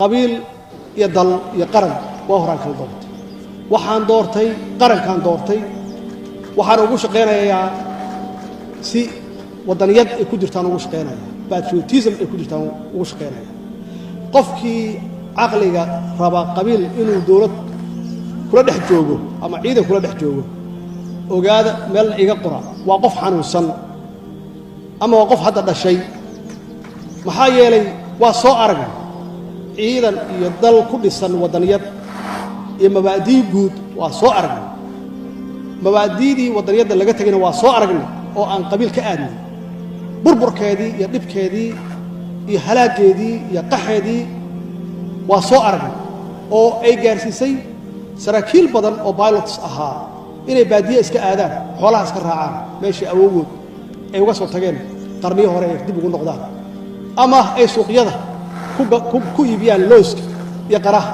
قبيل يضل يقرن وهران كان دورتي waxaan doortay qarankan doortay waxaan ugu shaqeynayaa si wadaniyad ay ku jirtaan ugu shaqeynaya patriotism ay ku jirtaan ugu shaqeynaya qofkii aqliga raba qabiil inuu dawlad kula dhex joogo ama ciidan kula dhex joogo ogaada meel iga qora waa qof xanuunsan ama waa qof hadda dhashay maxaa yeelay waa soo aragay ciidan iyo dal ku dhisan wadaniyad iyo mabaadii guud waa soo aragnay mabaadiidii wadaniyada laga tagayna waa soo aragnay oo aan qabiil ka aadnay burburkeedii iyo dhibkeedii iyo halaageedii iyo qaxeedii waa soo aragnay oo ay gaarsiisay saraakiil badan oo pilots ahaa inay baadiye iska aadaan xoolaha iska raacaan meeshii awoogood ay uga soo tageen qarniyo hore ay dib ugu noqdaan ama ay suuqyada ku iibiyaan looska iyo qaraha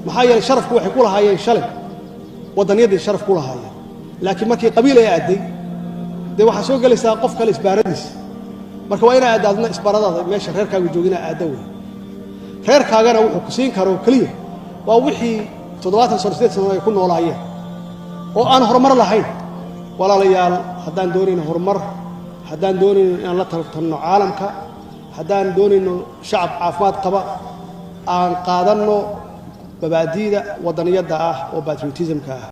maxaa yeelay sharafku waxay ku lahaayeen shalay wadaniyadii sharaf ku lahaayeen laakiin markii qabiil ay aaday de waxa soo galaysaa qof kale isbaaradiis marka waa inay aadaadna isbaaradaada meesha reerkaaga joogina aada way reerkaagana wuxuu ku siin karo kaliya waa wixii 70 sano ay ku noolaayeen oo aan horumar lahayn walaalayaal haddaan doonayno horumar haddaan doonayno in la tartanno caalamka haddaan doonayno shacab caafimaad qaba aan qaadanno mabaadiida wadaniyada ah oo patriotismka ah